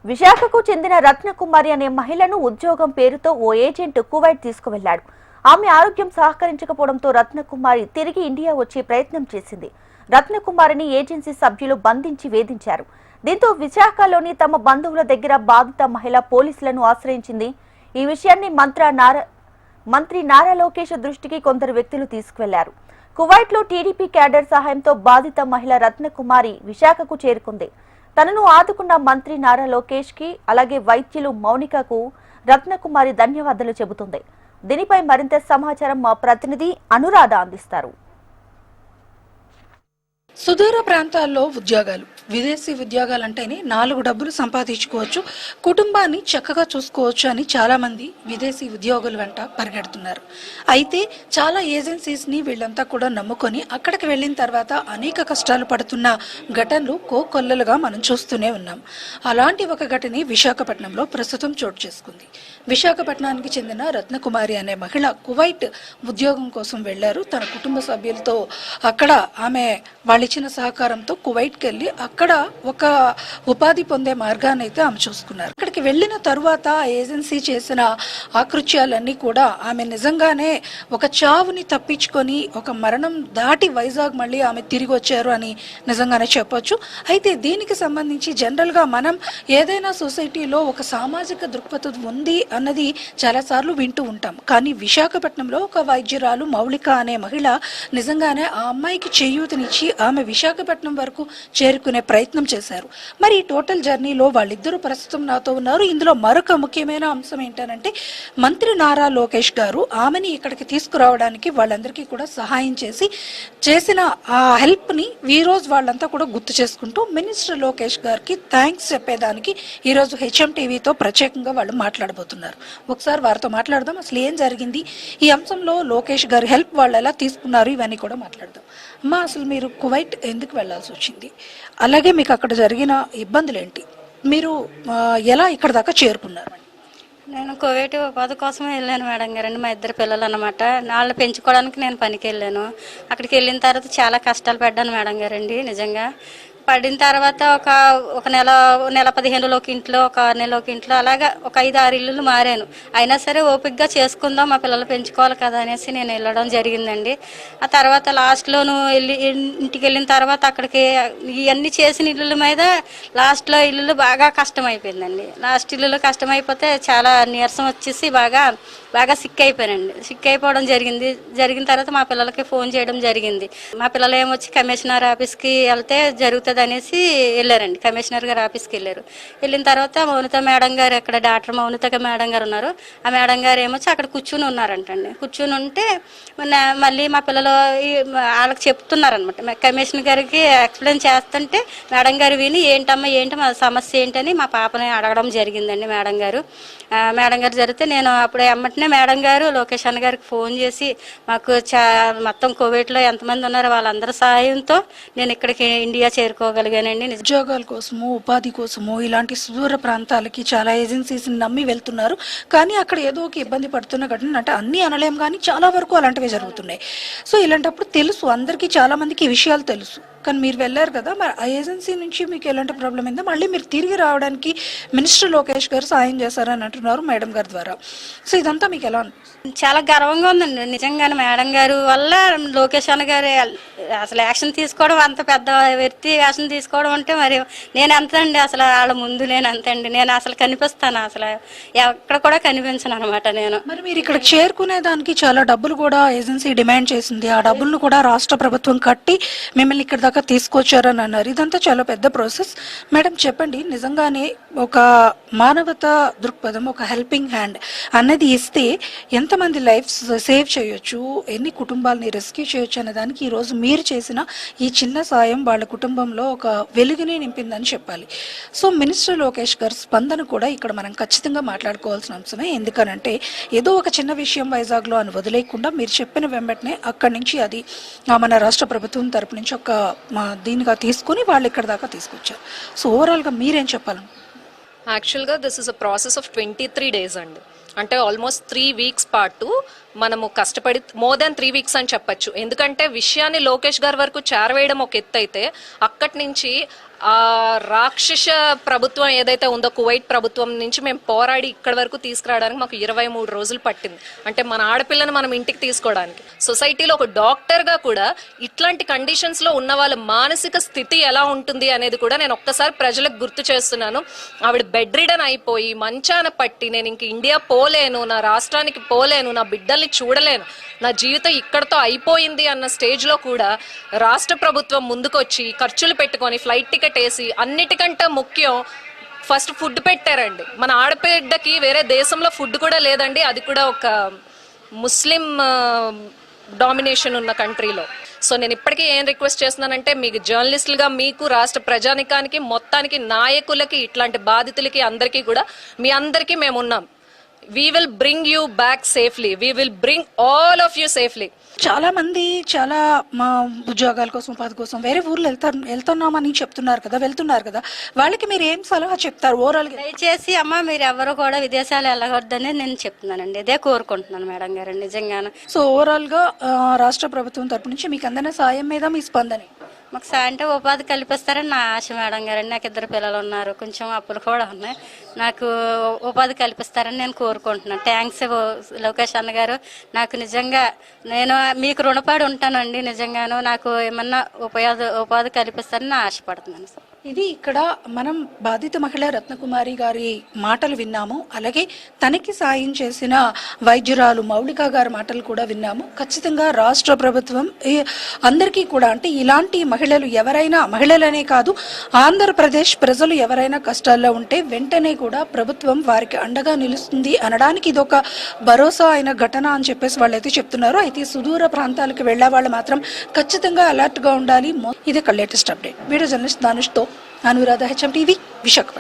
విశాఖకు చెందిన రత్నకుమారి అనే మహిళను ఉద్యోగం పేరుతో ఓ ఏజెంట్ కువైట్ తీసుకువెళ్లాడు. ఆమె ఆరోగ్యం సహకరించకపోవడంతో రత్నకుమారి తిరిగి ఇండియా వచ్చే ప్రయత్నం చేసింది. రత్నకుమారిని ఏజెన్సీ సభ్యులు బంధించి వేధించారు. దీంతో విశాఖలోని తమ బంధువుల దగ్గర బాధిత మహిళ పోలీసులను ఆశ్రయించింది. ఈ విషయాన్ని మంత్రి నారా లోకేష్ దృష్టికి కొందరు వ్యక్తులు తీసుకువెళ్లారు. కువైట్లో టీడీపీ క్యాడర్ సహాయంతో బాధిత మహిళ రత్నకుమారి విశాఖకు చేరుకుంది. తనను ఆదుకున్న మంత్రి నారా లోకేష్ కి అలాగే వైద్యులు మౌనికకు రత్నకుమారి ధన్యవాదాలు చెబుతుంది. దీనిపై మరింత సమాచారం మా ప్రతినిధి అనురాధ అందిస్తారు. సుదూర ప్రాంతాల్లో ఉద్యోగాలు, విదేశీ ఉద్యోగాలంటేనే 4 డబ్బులు సంపాదించుకోవచ్చు, కుటుంబాన్ని చక్కగా చూసుకోవచ్చు అని చాలా మంది విదేశీ ఉద్యోగుల వెంట పరిగెడుతున్నారు. అయితే చాలా ఏజెన్సీస్ని వీళ్ళంతా కూడా నమ్ముకొని అక్కడికి వెళ్ళిన తర్వాత అనేక కష్టాలు పడుతున్న ఘటనలు కోకొల్లలుగా మనం చూస్తూనే ఉన్నాం. అలాంటి ఒక ఘటన విశాఖపట్నంలో ప్రస్తుతం చోటు చేసుకుంది. విశాఖపట్నానికి చెందిన రత్నకుమారి అనే మహిళ కువైట్ ఉద్యోగం కోసం వెళ్లారు. తన కుటుంబ సభ్యులతో అక్కడ ఆమె వాళ్ళిచ్చిన సహకారంతో కువైట్కి వెళ్ళి అక్కడ ఒక ఉపాధి పొందే మార్గాన్ని అయితే ఆమె చూసుకున్నారు. అక్కడికి వెళ్ళిన తరువాత ఏజెన్సీ చేసిన ఆకృత్యాలన్నీ కూడా ఆమె నిజంగానే ఒక చావుని తప్పించుకొని ఒక మరణం దాటి వైజాగ్ మళ్ళీ ఆమె తిరిగి వచ్చారు అని నిజంగానే చెప్పొచ్చు. అయితే దీనికి సంబంధించి జనరల్గా మనం ఏదైనా సొసైటీలో ఒక సామాజిక దృక్పథం ఉంది అన్నది చాలాసార్లు వింటూ ఉంటాం. కానీ విశాఖపట్నంలో ఒక వైద్యురాలు మౌలిక అనే మహిళ నిజంగానే ఆ అమ్మాయికి చేయూతనిచ్చి ఆమె విశాఖపట్నం వరకు చేరుకునే ప్రయత్నం చేశారు. మరి ఈ టోటల్ జర్నీలో వాళ్ళిద్దరూ ప్రస్తుతం నాతో ఉన్నారు. ఇందులో మరొక ముఖ్యమైన అంశం ఏంటంటే మంత్రి నారా లోకేష్ గారు ఆమెని ఇక్కడికి తీసుకురావడానికి వాళ్ళందరికీ కూడా సహాయం చేసిన ఆ హెల్ప్ని ఈరోజు వాళ్ళంతా కూడా గుర్తు చేసుకుంటూ మినిస్టర్ లోకేష్ గారికి థ్యాంక్స్ చెప్పేదానికి ఈరోజు హెచ్ఎం టీవీతో ప్రత్యేకంగా వాళ్ళు మాట్లాడబోతున్నారు. ఒకసారి వారితో మాట్లాడదాం. అసలు ఏం జరిగింది, ఈ అంశంలో లోకేష్ గారి హెల్ప్ వాళ్ళు ఎలా తీసుకున్నారు, ఇవన్నీ కూడా మాట్లాడదాం. అమ్మా, అసలు మీరు కువైట్ ఎందుకు వెళ్లాల్సి వచ్చింది, అలాగే మీకు అక్కడ జరిగిన ఇబ్బందులు ఏంటి, మీరు ఎలా ఇక్కడ దాకా చేరుకున్నారు? నేను కువైట్ ఉపాధి కోసమే వెళ్ళాను మేడం గారండి. మా 2 పిల్లలు అనమాట. వాళ్ళని పెంచుకోవడానికి నేను పనికి వెళ్ళాను. అక్కడికి వెళ్ళిన తర్వాత చాలా కష్టాలు పడ్డాను మేడం గారండి. నిజంగా పడిన తర్వాత ఒక నెల 15 ఇంట్లో, ఒక 6 నెలల ఇంట్లో, అలాగా ఒక 5-6 ఇల్లులు మారాను. అయినా సరే ఓపికగా చేసుకుందాం, మా పిల్లలు పెంచుకోవాలి కదా అనేసి నేను వెళ్ళడం జరిగిందండి. ఆ తర్వాత లాస్ట్లోను ఇంటికి వెళ్ళిన తర్వాత అక్కడికి ఇవన్నీ చేసిన ఇల్లుల మీద లాస్ట్లో ఇల్లులు బాగా కష్టమైపోయిందండి. లాస్ట్ ఇల్లులు కష్టమైపోతే చాలా నీరసం వచ్చేసి బాగా సిక్ అయిపోయానండి. సిక్ అయిపోవడం జరిగిన తర్వాత మా పిల్లలకి ఫోన్ చేయడం జరిగింది. మా పిల్లలు ఏమొచ్చి కమిషనర్ ఆఫీస్కి వెళ్తే జరుగుతుంది అనేసి వెళ్ళారండి. కమిషనర్ గారు ఆఫీస్కి వెళ్ళిన తర్వాత మౌనిత మేడం గారు, అక్కడ డాక్టర్ మౌనిత మేడం గారు ఉన్నారు. ఆ మేడం గారు ఏమొచ్చి అక్కడ కూర్చుని ఉన్నారంటండి. కూర్చుని ఉంటే మళ్ళీ మా పిల్లలు వాళ్ళకి చెప్తున్నారనమాట. కమిషనర్ గారికి ఎక్స్ప్లెయిన్ చేస్తుంటే మేడం గారు విని ఏంటి మా సమస్య ఏంటని మా పాపని అడగడం జరిగిందండి. మేడం గారు జరిగితే నేను అప్పుడు వెంటనే మేడం గారు లోకేష్ అన్న గారికి ఫోన్ చేసి మాకు మొత్తం కోవిడ్లో ఎంతమంది ఉన్నారో వాళ్ళందరి సహాయంతో నేను ఇక్కడికి ఇండియా చేరుకోగలిగానండి. ఉద్యోగాల కోసము, ఉపాధి కోసము ఇలాంటి సుదూర ప్రాంతాలకి చాలా ఏజెన్సీస్ నమ్మి వెళ్తున్నారు. కానీ అక్కడ ఏదో ఒక ఇబ్బంది పడుతున్న ఘటన అంటే అన్ని అనలేం, కానీ చాలా వరకు అలాంటివి జరుగుతున్నాయి. సో ఇలాంటప్పుడు తెలుసు, అందరికీ చాలా మందికి ఈ విషయాలు తెలుసు. కానీ మీరు వెళ్ళారు కదా, మరి ఆ ఏజెన్సీ నుంచి మీకు ఎలాంటి ప్రాబ్లం అయిందో, మళ్ళీ మీరు తిరిగి రావడానికి మినిస్టర్ లోకేష్ గారు సాయం చేశారని అంటున్నారు మేడం గారి ద్వారా. సో ఇదంతా మీకు ఎలా అనిపిస్తుంది? చాలా గర్వంగా ఉందండి నిజంగానే. మేడం గారు వల్ల లోకేష్ అన్న గారు అసలు యాక్షన్ తీసుకోవడం, అంత పెద్ద వ్యక్తి యాక్షన్ తీసుకోవడం అంటే మరి నేను ఎంత అండి, అసలు వాళ్ళ ముందు నేను ఎంత అండి, నేను అసలు కనిపిస్తాను, అసలు ఎక్కడ కూడా కనిపించను అనమాట నేను. మరి మీరు ఇక్కడ చేరుకునే దానికి చాలా డబ్బులు కూడా ఏజెన్సీ డిమాండ్ చేసింది. ఆ డబ్బులను కూడా రాష్ట్ర ప్రభుత్వం కట్టి మిమ్మల్ని ఇక్కడ దాకా తీసుకొచ్చారని అన్నారు. ఇదంతా చాలా పెద్ద ప్రాసెస్. మేడం చెప్పండి, నిజంగానే ఒక మానవతా దృక్పథం, ఒక హెల్పింగ్ హ్యాండ్ అన్నది ఇస్తే ఎంతమంది లైఫ్స్ సేవ్ చేయొచ్చు, ఎన్ని కుటుంబాలని రెస్క్యూ చేయొచ్చు అనే దానికి ఈరోజు మీరు చేసిన ఈ చిన్న సాయం వాళ్ళ కుటుంబంలో ఒక వెలుగుని నింపిందని చెప్పాలి. సో మినిస్టర్ లోకేష్ గారి స్పందన కూడా ఇక్కడ మనం ఖచ్చితంగా మాట్లాడుకోవాల్సిన అంశమే. ఎందుకనంటే ఏదో ఒక చిన్న విషయం వైజాగ్లో అని వదిలేయకుండా మీరు చెప్పిన వెంబటనే అక్కడి నుంచి అది మన రాష్ట్ర ప్రభుత్వం తరపు నుంచి ఒక దీనిగా తీసుకుని వాళ్ళు ఇక్కడ దాకా తీసుకొచ్చారు. సో ఓవరాల్గా మీరేం చెప్పాలి? యాక్చువల్గా this is a process of 23 days అండి. అంటే ఆల్మోస్ట్ 3 weeks పాటు మనము కష్టపడి, మోర్ దాన్ 3 weeks అని చెప్పచ్చు. ఎందుకంటే విషయాన్ని లోకేష్ గారి వరకు చేరవేయడం ఒక ఎత్తు అయితే, అక్కడి నుంచి ఆ రాక్షస ప్రభుత్వం ఏదైతే ఉందో కువైట్ ప్రభుత్వం నుంచి మేము పోరాడి ఇక్కడి వరకు తీసుకురావడానికి మాకు 23 రోజులు పట్టింది. అంటే మన ఆడపిల్లని మనం ఇంటికి తీసుకోవడానికి. సొసైటీలో ఒక డాక్టర్గా కూడా ఇట్లాంటి కండిషన్స్లో ఉన్న వాళ్ళ మానసిక స్థితి ఎలా ఉంటుంది అనేది కూడా నేను ఒక్కసారి ప్రజలకు గుర్తు చేస్తున్నాను. ఆవిడ బెడ్ రిడన్ అయిపోయి మంచాన పట్టి నేను ఇంక ఇండియా పోలేను, నా రాష్ట్రానికి పోలేను, నా బిడ్డల్ని చూడలేను, నా జీవితం ఇక్కడతో అయిపోయింది అన్న స్టేజ్లో కూడా రాష్ట్ర ప్రభుత్వం ముందుకొచ్చి ఖర్చులు పెట్టుకొని ఫ్లైట్ టికెట్ వేసి అన్నిటికంటే ముఖ్యం ఫస్ట్ ఫుడ్ పెట్టారండి. మన ఆడపిడ్డకి వేరే దేశంలో ఫుడ్ కూడా లేదండి, అది కూడా ఒక ముస్లిం డామినేషన్ ఉన్న కంట్రీలో. సో నేను ఇప్పటికీ ఏం రిక్వెస్ట్ చేస్తున్నానంటే మీకు జర్నలిస్టులుగా, మీకు రాష్ట్ర ప్రజానికానికి మొత్తానికి నాయకులకి ఇట్లాంటి బాధితులకి అందరికీ కూడా మీ అందరికీ మేము ఉన్నాం. We will bring you back safely. We will bring all of you safely. చాలా మంది చాలా మా ఉద్యోగాల కోసం ఉపాధి కోసం వేరే ఊర్లు వెళ్తున్నామని వెళ్తున్నారు కదా, వాళ్ళకి మీరు ఏం సలహా చెప్తారు ఓవరాల్గా? దయచేసి అమ్మ మీరు ఎవరు కూడా విదేశాలు వెళ్ళకూడదని నేను చెప్తున్నానండి, ఇదే కోరుకుంటున్నాను మేడం గారు నిజంగానే. సో ఓవరాల్గా రాష్ట్ర ప్రభుత్వం తరపు నుంచి మీకు అందిన సాయం మీద మీ స్పందన? మాకు అంటే ఉపాధి కల్పిస్తారని నా ఆశ మేడం గారండి. నాకు 2 పిల్లలు ఉన్నారు, కొంచెం అప్పులు కూడా ఉన్నాయి. నాకు ఉపాధి కల్పిస్తారని నేను కోరుకుంటున్నాను. థ్యాంక్స్ లోకేష్ అన్న గారు. నాకు నిజంగా నేను మీకు రుణపడి ఉంటానండి. నిజంగాను నాకు ఏమన్నా ఉపాధి కల్పిస్తారని నా ఆశపడుతున్నాను. ఇది ఇక్కడ మనం బాధిత మహిళ రత్నకుమారి గారి మాటలు విన్నాము. అలాగే తనకి సాయం చేసిన వైద్యురాలు మౌలిక గారి మాటలు కూడా విన్నాము. ఖచ్చితంగా రాష్ట్ర ప్రభుత్వం అందరికీ కూడా, అంటే ఇలాంటి మహిళలు ఎవరైనా, మహిళలనే కాదు ఆంధ్రప్రదేశ్ ప్రజలు ఎవరైనా కష్టాల్లో ఉంటే వెంటనే కూడా ప్రభుత్వం వారికి అండగా నిలుస్తుంది అనడానికి ఇదొక భరోసా అయిన ఘటన అని చెప్పేసి వాళ్ళైతే చెప్తున్నారు. అయితే సుదూర ప్రాంతాలకు వెళ్లే వాళ్ళు మాత్రం ఖచ్చితంగా అలర్ట్ గా ఉండాలి. ఇది లేటెస్ట్ అప్డేట్. వీడియో జర్నలిస్ట్ దానిష్తో అనురాధ, HM TV, విశాఖపట్నం.